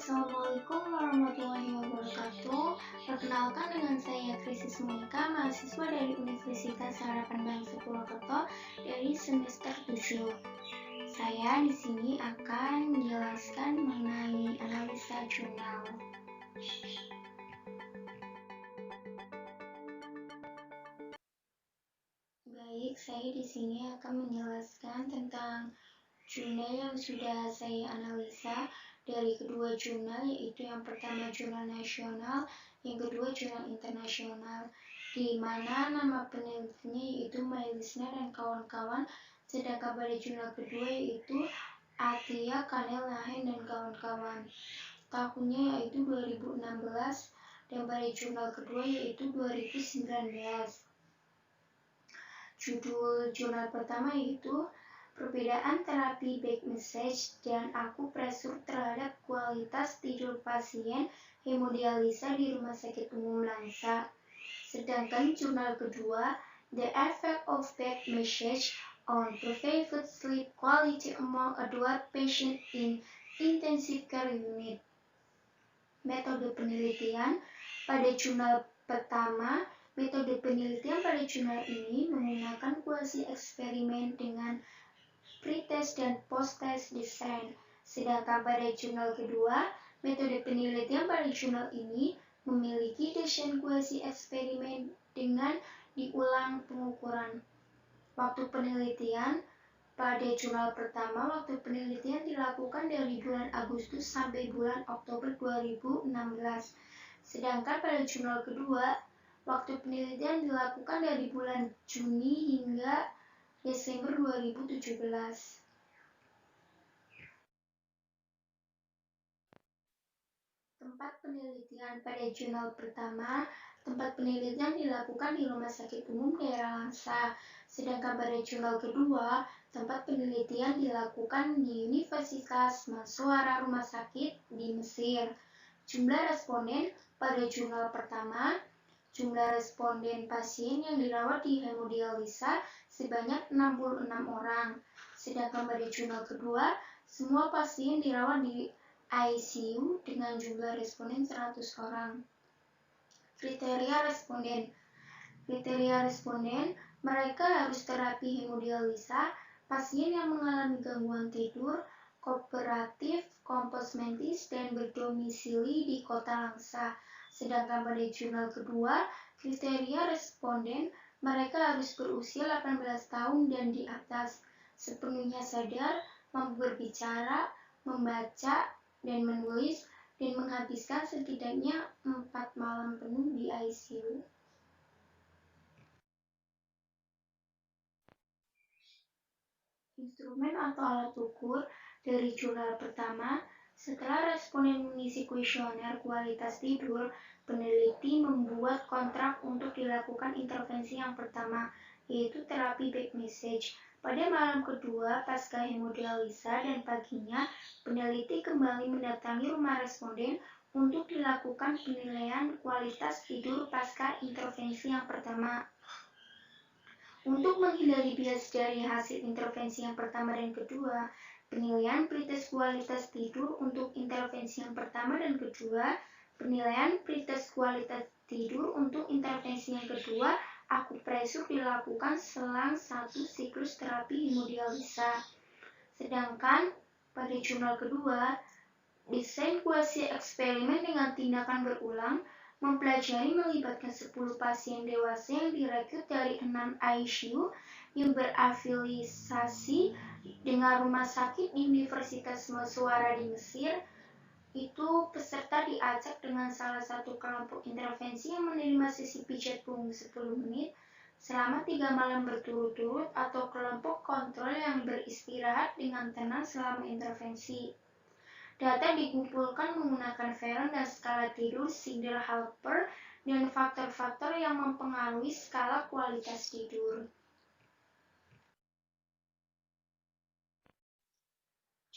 Assalamualaikum warahmatullahi wabarakatuh. Perkenalkan dengan saya Krisis Monika, mahasiswa dari Universitas Harapan Bangsa Purwokerto dari semester 7. Saya di sini akan menjelaskan mengenai analisa jurnal. Baik, saya di sini akan menjelaskan tentang jurnal yang sudah saya analisa dari kedua jurnal, yaitu yang pertama jurnal nasional, yang kedua jurnal internasional, di mana nama penelitinya yaitu Mailisner dan kawan-kawan, sedangkan pada jurnal kedua yaitu Atia, Kanel, Nahen, dan kawan-kawan. Tahunnya yaitu 2016 dan pada jurnal kedua yaitu 2019. Judul jurnal pertama yaitu Perbedaan terapi back massage dan akupresur terhadap kualitas tidur pasien hemodialisa di Rumah Sakit Umum Langsa. Sedangkan jurnal kedua, The Effect of Back Massage on Private Sleep Quality Among Adult Patients in Intensive Care Unit. Metode penelitian pada jurnal pertama, metode penelitian pada jurnal ini menggunakan kuasi eksperimen dengan pre-test dan post-test design. Sedangkan pada jurnal kedua, metode penelitian pada jurnal ini memiliki desain kuasi eksperimen dengan diulang pengukuran. Waktu penelitian pada jurnal pertama, waktu penelitian dilakukan dari bulan Agustus sampai bulan Oktober 2016. Sedangkan pada jurnal kedua, waktu penelitian dilakukan dari bulan Juni hingga Desember 2017. Tempat penelitian pada jurnal pertama, tempat penelitian dilakukan di Rumah Sakit Umum Daerah Langsa. Sedangkan pada jurnal kedua, tempat penelitian dilakukan di Universitas Mansoura Rumah Sakit di Mesir. Jumlah responden pada jurnal pertama, jumlah responden pasien yang dirawat di hemodialisa sebanyak 66 orang. Sedangkan pada jurnal kedua, semua pasien dirawat di ICU dengan jumlah responden 100 orang. Kriteria responden. Kriteria responden, mereka harus terapi hemodialisa, pasien yang mengalami gangguan tidur, kooperatif, kompos mentis, dan berdomisili di Kota Langsa. Sedangkan pada jurnal kedua, kriteria responden, mereka harus berusia 18 tahun dan di atas, sepenuhnya sadar, mampu berbicara, membaca, dan menulis, dan menghabiskan setidaknya 4 malam penuh di ICU. Instrumen atau alat ukur dari jurnal pertama, setelah responden mengisi kuesioner kualitas tidur, peneliti membuat kontrak untuk dilakukan intervensi yang pertama, yaitu terapi back massage. Pada malam kedua pasca hemodialisa dan paginya, peneliti kembali mendatangi rumah responden untuk dilakukan penilaian kualitas tidur pasca intervensi yang pertama. Untuk menghindari bias dari hasil intervensi yang pertama dan kedua, penilaian pretest kualitas tidur untuk intervensi yang pertama dan kedua, penilaian pretest kualitas tidur untuk intervensi yang kedua, akupresur dilakukan selang 1 siklus terapi hemodialisa. Sedangkan pada jurnal kedua, desain kuasi eksperimen dengan tindakan berulang mempelajari melibatkan 10 pasien dewasa yang direkrut dari 6 ICU yang berafiliasi dengan rumah sakit di Universitas Mansoura di Mesir. Itu peserta diacak dengan salah satu kelompok intervensi yang menerima sesi pijat punggung 10 menit selama 3 malam berturut-turut atau kelompok kontrol yang beristirahat dengan tenang selama intervensi. Data dikumpulkan menggunakan Veron dan skala tidur Siegler-Halper dan faktor-faktor yang mempengaruhi skala kualitas tidur.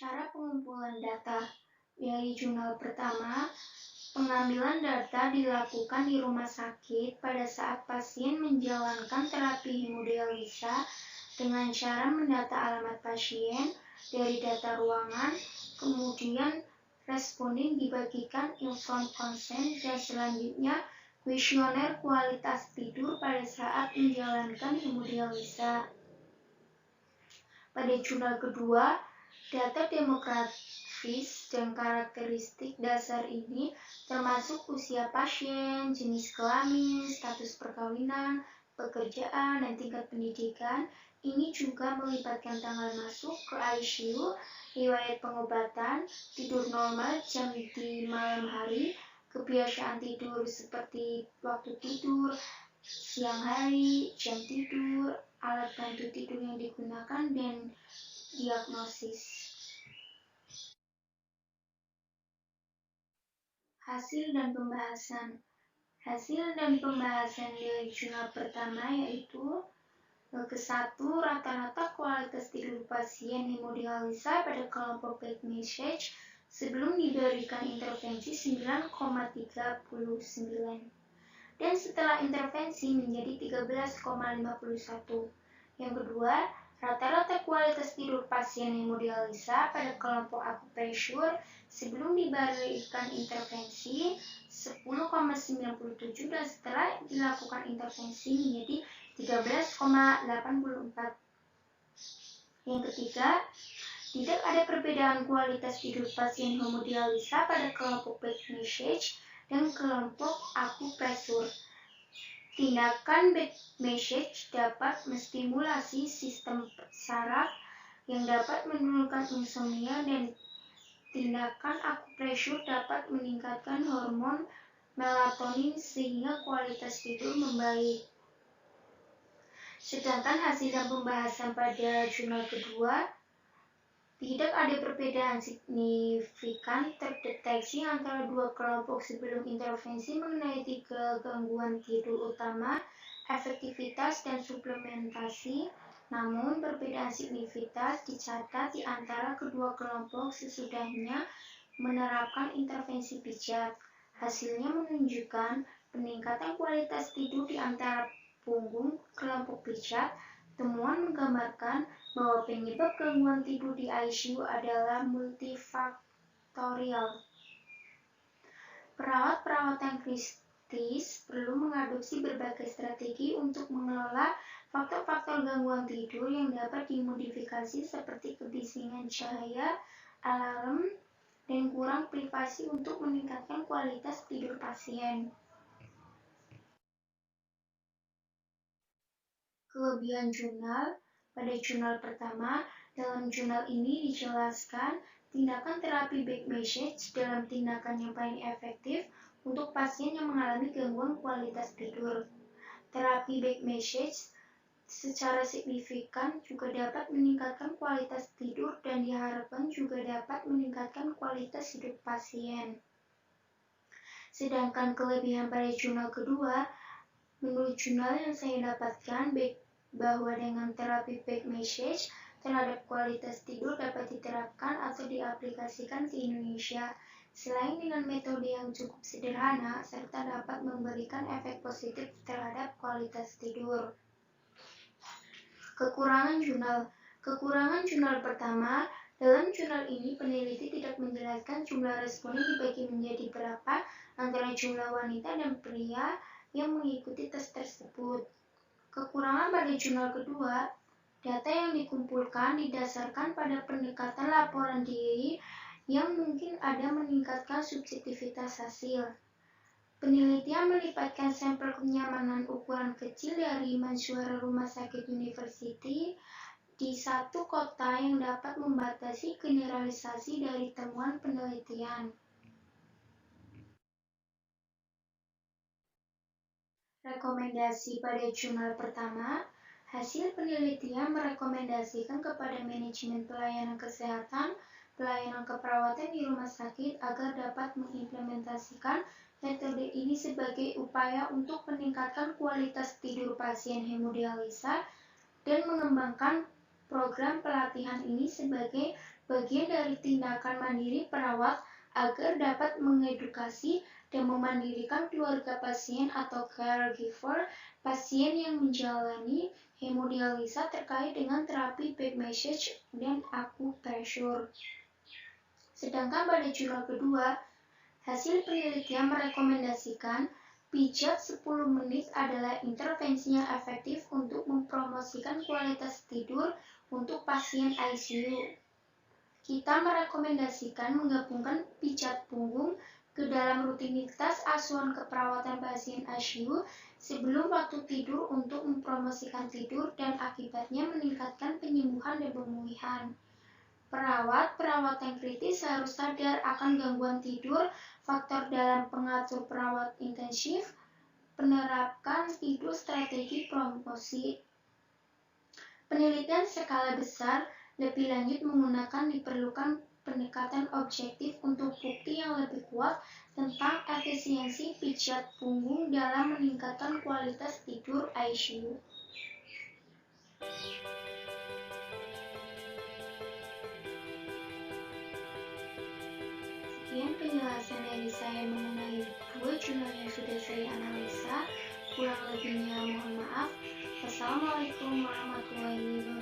Cara pengumpulan data dari jurnal pertama, pengambilan data dilakukan di rumah sakit pada saat pasien menjalankan terapi hemodialisa dengan cara mendata alamat pasien dari data ruangan, kemudian responden dibagikan informed consent, dan selanjutnya kuesioner kualitas tidur pada saat menjalankan hemodialisa. Pada jurnal kedua, data demografis dan karakteristik dasar ini termasuk usia pasien, jenis kelamin, status perkawinan, pekerjaan, dan tingkat pendidikan. Ini juga melibatkan tanggal masuk ke ICU, riwayat pengobatan, tidur normal jam di malam hari, kebiasaan tidur seperti waktu tidur, siang hari, jam tidur, alat bantu tidur yang digunakan, dan diagnosis. Hasil dan pembahasan. Hasil dan pembahasan dari jurnal pertama yaitu ke-1, rata-rata kualitas tidur pasien hemodialisa pada kelompok back message sebelum diberikan intervensi 9,39 dan setelah intervensi menjadi 13,51. Yang kedua, rata-rata kualitas tidur pasien hemodialisa pada kelompok akupressure sebelum diberikan intervensi 10,97 dan setelah dilakukan intervensi menjadi 13,84. Yang ketiga, tidak ada perbedaan kualitas tidur pasien hemodialisa pada kelompok back message dan kelompok akupressure. Tindakan back message dapat menstimulasi sistem saraf yang dapat menurunkan insomnia, dan tindakan akupressure dapat meningkatkan hormon melatonin sehingga kualitas tidur membaik. Sedangkan hasil dan pembahasan pada jurnal kedua, tidak ada perbedaan signifikan terdeteksi antara dua kelompok sebelum intervensi mengenai 3 gangguan tidur utama, efektivitas dan suplementasi. Namun, perbedaan signifitas dicatat di antara kedua kelompok sesudahnya menerapkan intervensi pijat. Hasilnya menunjukkan peningkatan kualitas tidur di antara punggung kelompok pijat. Temuan menggambarkan bahwa penyebab gangguan tidur di ICU adalah multifaktorial. Perawat-perawat yang kritis perlu mengadopsi berbagai strategi untuk mengelola faktor-faktor gangguan tidur yang dapat dimodifikasi seperti kebisingan cahaya, alarm, dan kurang privasi untuk meningkatkan kualitas tidur pasien. Kelebihan jurnal. Pada jurnal pertama, dalam jurnal ini dijelaskan tindakan terapi back message dalam tindakan yang paling efektif untuk pasien yang mengalami gangguan kualitas tidur. Terapi back message secara signifikan juga dapat meningkatkan kualitas tidur dan diharapkan juga dapat meningkatkan kualitas hidup pasien. Sedangkan kelebihan pada jurnal kedua, menurut jurnal yang saya dapatkan, bahwa dengan terapi back message terhadap kualitas tidur dapat diterapkan atau diaplikasikan ke Indonesia. Selain dengan metode yang cukup sederhana, serta dapat memberikan efek positif terhadap kualitas tidur. Kekurangan jurnal. Kekurangan jurnal pertama, dalam jurnal ini peneliti tidak menjelaskan jumlah responden dibagi menjadi berapa antara jumlah wanita dan pria yang mengikuti tes tersebut. Kekurangan pada jurnal kedua, data yang dikumpulkan didasarkan pada pendekatan laporan diri yang mungkin ada meningkatkan subjektivitas hasil. Penelitian melibatkan sampel kenyamanan ukuran kecil dari Mansyuara Rumah Sakit University di satu kota yang dapat membatasi generalisasi dari temuan penelitian. Rekomendasi pada jurnal pertama, hasil penelitian merekomendasikan kepada manajemen pelayanan kesehatan, pelayanan keperawatan di rumah sakit agar dapat mengimplementasikan metode ini sebagai upaya untuk meningkatkan kualitas tidur pasien hemodialisa dan mengembangkan program pelatihan ini sebagai bagian dari tindakan mandiri perawat agar dapat mengedukasi dan memandirikan keluarga pasien atau caregiver pasien yang menjalani hemodialisa terkait dengan terapi back message dan akupressure. Sedangkan pada jurnal kedua, hasil penelitian merekomendasikan pijat 10 menit adalah intervensi yang efektif untuk mempromosikan kualitas tidur untuk pasien ICU. Kita merekomendasikan menggabungkan pijat punggung ke dalam rutinitas asuhan keperawatan pasien ICU sebelum waktu tidur untuk mempromosikan tidur dan akibatnya meningkatkan penyembuhan dan pemulihan. Perawat yang kritis harus sadar akan gangguan tidur, faktor dalam pengatur perawat intensif, penerapkan tidur strategi promosi. Penelitian skala besar lebih lanjut menggunakan diperlukan pendekatan objektif untuk bukti yang lebih kuat tentang efisiensi pijat punggung dalam meningkatkan kualitas tidur ICU. Sekian penjelasan dari saya mengenai 2 jurnal yang sudah saya analisa. Kurang lebihnya mohon maaf. Wassalamualaikum warahmatullahi wabarakatuh.